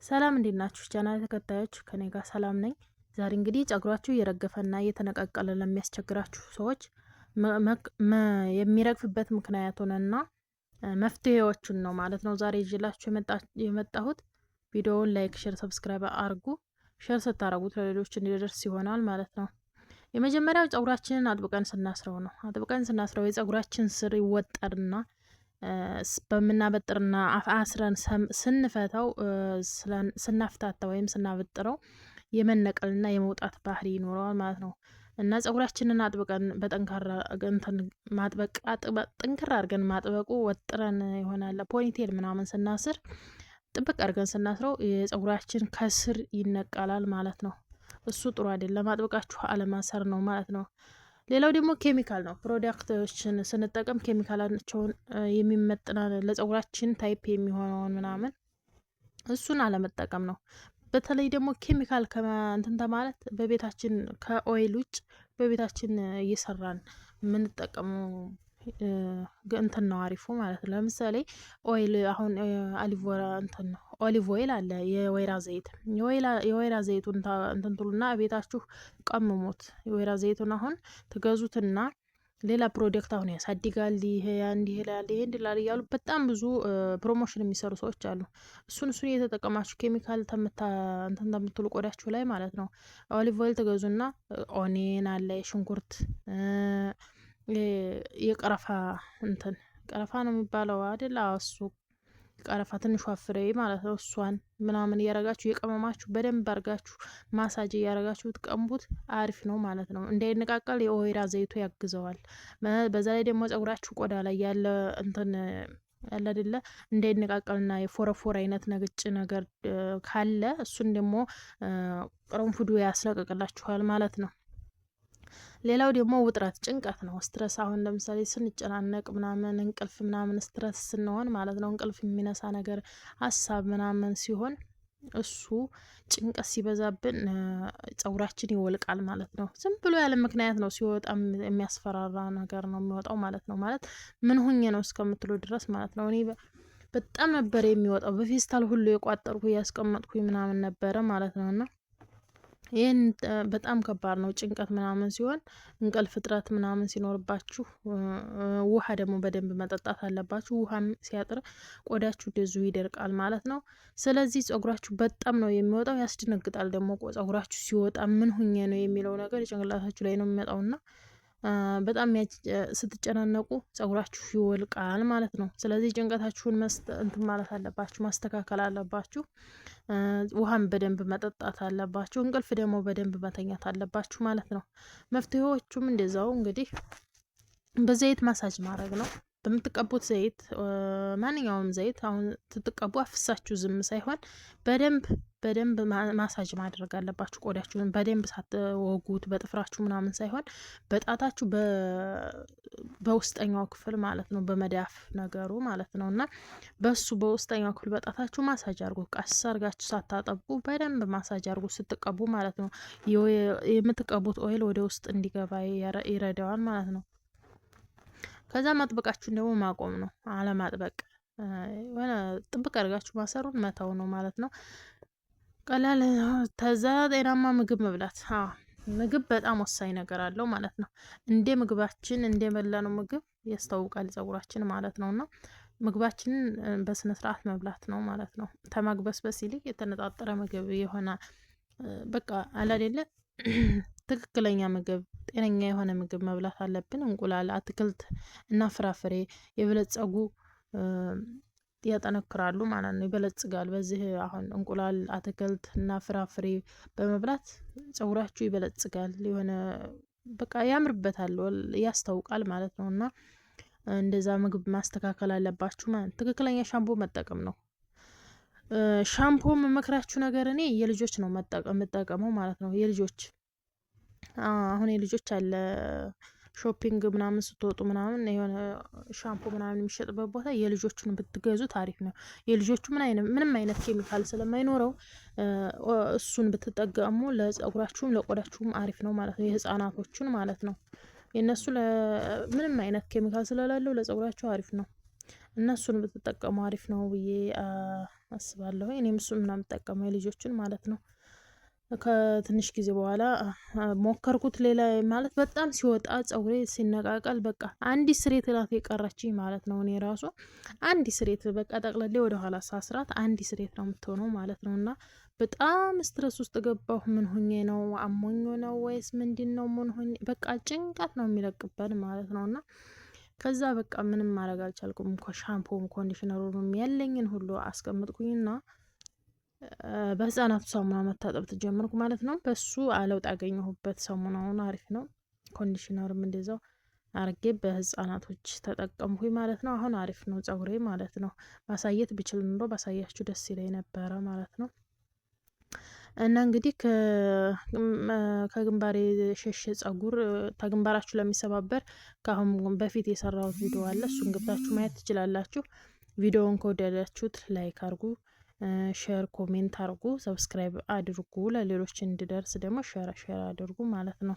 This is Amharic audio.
ሰላም እንዴት ናችሁ? ቻናል ተከታዮች ከኔ ጋር ሰላም ነኝ። ዛሬ እንግዲህ ጸጉራችሁ እየረገፈና እየተነቃቀለ ለሚያስቸግራችሁ ሰዎች የሚረግፍበት ምክንያቱንና መፍትሄዎቹን ነው ማለት ነው ዛሬ ይዤላችሁ የመጣሁት። ቪዲዮውን ላይክ፣ ሼር፣ ሰብስክራይብ አርጉ። ሼር ስታረጉት ለሌሎች እንዲደርስ ይሆናል ማለት ነው። የመጀመሪያው ጸጉራችንን አጥብቀን ስናስረው ነው። አጥብቀን ስናስረው የጸጉራችን ስር ይወጠርና በምናበጥርና አስረን ስንፈታው ስናፍታታ ወይም ስናበጥረው የመነቀልና የመውጣት ባህሪ ይኖረዋል ማለት ነው። እና ጸጉራችንን አጥብቀን በጠንካራ እንትን ማጥበቅ ጥንክር አድርገን ማጥበቁ ወጥረን ይሆናል። ፖኒቴል ምናምን ስናስር ጥብቅ አድርገን ስናስረው የጸጉራችን ከስር ይነቃላል ማለት ነው። እሱ ጥሩ አይደለም። አጥብቃችሁ አለማሰር ነው ማለት ነው። ሌላው ደግሞ ኬሚካል ነው። ፕሮዳክቶችን ስንጠቀም ኬሚካላቸውን የሚመጥና ለጸጉራችን ታይፕ የሚሆነውን ምናምን እሱን አለመጠቀም ነው። በተለይ ደግሞ ኬሚካል ከእንትን ማለት በቤታችን ከኦይል ውጭ በቤታችን እየሰራን የምንጠቀመው እንትን ነው አሪፉ ማለት ነው። ለምሳሌ ኦይል አሁን ኦሊቭ ኦይል አለ፣ የወይራ ዘይት። የወይራ ዘይቱን እንትን ትሉና ቤታችሁ ቀምሙት። የወይራ ዘይቱን አሁን ትገዙትና ሌላ ፕሮዳክት አሁን ያሳድጋል፣ ይሄ እንዲህ ይላል፣ ይሄ እንዲላል እያሉ በጣም ብዙ ፕሮሞሽን የሚሰሩ ሰዎች አሉ። እሱን እየተጠቀማችሁ ኬሚካል እንትን ተምትሉ ቆዳችሁ ላይ ማለት ነው። ኦሊቭ ኦይል ትገዙና ኦኔን አለ፣ የሽንኩርት የቀረፋ እንትን ቀረፋ ነው የሚባለው አይደል? እሱ ቀረፋ ትንሿ ፍሬ ማለት ነው። እሷን ምናምን እያረጋችሁ እየቀመማችሁ በደንብ አርጋችሁ ማሳጅ እያረጋችሁ ትቀምቡት አሪፍ ነው ማለት ነው። እንዳይነቃቀል የወይራ ዘይቱ ያግዘዋል። በዛ ላይ ደግሞ ጸጉራችሁ ቆዳ ላይ ያለ እንትን ያለ አይደለ እንዳይነቃቀልና የፎረፎር አይነት ነግጭ ነገር ካለ እሱን ደግሞ ቅርንፉዱ ያስለቅቅላችኋል ማለት ነው። ሌላው ደግሞ ውጥረት፣ ጭንቀት ነው። ስትረስ አሁን ለምሳሌ ስንጨናነቅ ምናምን እንቅልፍ ምናምን ስትረስ ስንሆን ማለት ነው። እንቅልፍ የሚነሳ ነገር ሀሳብ ምናምን ሲሆን እሱ ጭንቀት ሲበዛብን ጸጉራችን ይወልቃል ማለት ነው። ዝም ብሎ ያለ ምክንያት ነው ሲወጣ የሚያስፈራራ ነገር ነው የሚወጣው ማለት ነው። ማለት ምን ሁኜ ነው እስከምትሉ ድረስ ማለት ነው። እኔ በጣም ነበር የሚወጣው በፌስታል ሁሉ የቋጠርኩ ያስቀመጥኩ ምናምን ነበረ ማለት ነውና ይህን በጣም ከባድ ነው። ጭንቀት ምናምን ሲሆን እንቅልፍ እጥረት ምናምን ሲኖርባችሁ ውሃ ደግሞ በደንብ መጠጣት አለባችሁ። ውሃም ሲያጥር ቆዳችሁ እንደዚሁ ይደርቃል ማለት ነው። ስለዚህ ጸጉራችሁ በጣም ነው የሚወጣው፣ ያስደነግጣል ደግሞ ጸጉራችሁ ሲወጣ ምን ሁኜ ነው የሚለው ነገር ጭንቅላታችሁ ላይ ነው የሚመጣውና በጣም ስትጨናነቁ ጸጉራችሁ ይወልቃል ማለት ነው። ስለዚህ ጭንቀታችሁን እንትን ማለት አለባችሁ፣ ማስተካከል አለባችሁ። ውሃም በደንብ መጠጣት አለባችሁ። እንቅልፍ ደግሞ በደንብ መተኛት አለባችሁ ማለት ነው። መፍትሄዎቹም እንደዛው እንግዲህ በዘይት ማሳጅ ማድረግ ነው። በምትቀቡት ዘይት ማንኛውም ዘይት አሁን ትትቀቡ አፍሳችሁ ዝም ሳይሆን በደንብ ማሳጅ ማድረግ አለባችሁ። ቆዳችሁን በደንብ ሳትወጉት በጥፍራችሁ ምናምን ሳይሆን በጣታችሁ በውስጠኛው ክፍል ማለት ነው፣ በመዳፍ ነገሩ ማለት ነው። እና በሱ በውስጠኛው ክፍል በጣታችሁ ማሳጅ አርጉ። ቀስ አርጋችሁ ሳታጠቡ በደንብ ማሳጅ አርጉ ስትቀቡ ማለት ነው። የምትቀቡት ኦይል ወደ ውስጥ እንዲገባ ይረዳዋል ማለት ነው። ከዛ ማጥበቃችሁን ደግሞ ማቆም ነው፣ አለማጥበቅ። የሆነ ጥብቅ አድርጋችሁ ማሰሩን መተው ነው ማለት ነው። ቀላል። ተዛ ጤናማ ምግብ መብላት። ምግብ በጣም ወሳኝ ነገር አለው ማለት ነው። እንደ ምግባችን እንደ በላነው ምግብ ያስታውቃል ጸጉራችን ማለት ነውና ምግባችንን በስነ ስርዓት መብላት ነው ማለት ነው። ተማግበስበስ ይልቅ የተነጣጠረ ምግብ የሆነ በቃ አለ አይደለ ትክክለኛ ምግብ፣ ጤነኛ የሆነ ምግብ መብላት አለብን። እንቁላል፣ አትክልት እና ፍራፍሬ የበለጸጉ ያጠነክራሉ ማለት ነው፣ ይበለጽጋል። በዚህ አሁን እንቁላል፣ አትክልት እና ፍራፍሬ በመብላት ጸጉራችሁ ይበለጽጋል፣ የሆነ በቃ ያምርበታል፣ ያስታውቃል ማለት ነው። እና እንደዛ ምግብ ማስተካከል አለባችሁ ማለት። ትክክለኛ ሻምፖ መጠቀም ነው። ሻምፖ መመክራችሁ ነገር እኔ የልጆች ነው መጠቀመው ማለት ነው። የልጆች አሁን የልጆች አለ ሾፒንግ ምናምን ስትወጡ ምናምን የሆነ ሻምፖ ምናምን የሚሸጥበት ቦታ የልጆቹን ብትገዙ ታሪፍ ነው። የልጆቹ ምንም አይነት ኬሚካል ስለማይኖረው እሱን ብትጠቀሙ ለጸጉራችሁም ለቆዳችሁም አሪፍ ነው ማለት ነው። የህፃናቶቹን ማለት ነው። የነሱ ምንም አይነት ኬሚካል ስለሌለው ለጸጉራችሁ አሪፍ ነው። እነሱን ብትጠቀሙ አሪፍ ነው ብዬ አስባለሁ። እኔም እሱን ነው የምጠቀመው የልጆችን ማለት ነው። ከትንሽ ጊዜ በኋላ ሞከርኩት። ሌላ ማለት በጣም ሲወጣ ጸጉሬ ሲነቃቀል በቃ አንዲት ስሬት ናት የቀረችኝ ማለት ነው። እኔ ራሱ አንዲት ስሬት በቃ ጠቅለሌ ወደ ኋላ ሳስራት አንዲት ስሬት ነው የምትሆነው ማለት ነው። እና በጣም ስትረስ ውስጥ ገባሁ። ምን ሆኜ ነው? አሞኞ ነው ወይስ ምንድን ነው? ምን ሆኜ በቃ ጭንቀት ነው የሚለቅበን ማለት ነው። እና ከዛ በቃ ምንም ማድረግ አልቻልኩም። ሻምፖም ኮንዲሽነሩንም ያለኝን ሁሉ አስቀምጥኩኝና በህፃናቱ ሳሙና መታጠብ ተጀመርኩ ማለት ነው። በሱ ለውጥ አገኘሁበት። ሳሙናውን አሪፍ ነው። ኮንዲሽነርም እንደዛው አርጌ በህፃናቶች ተጠቀምኩኝ ማለት ነው። አሁን አሪፍ ነው ጸጉሬ ማለት ነው። ማሳየት ብችል ኑሮ ባሳያችሁ ደስ ይለኝ ነበረ ማለት ነው። እና እንግዲህ ከግንባሬ ሸሽ ጸጉር ተግንባራችሁ ለሚሰባበር ከአሁን በፊት የሰራሁት ቪዲዮ አለ። እሱን ገብታችሁ ማየት ትችላላችሁ። ቪዲዮውን ከወደዳችሁት ላይክ አርጉ፣ ሼር ኮሜንት አርጉ፣ ሰብስክራይብ አድርጉ። ለሌሎች እንዲደርስ ደግሞ ሼር አድርጉ ማለት ነው።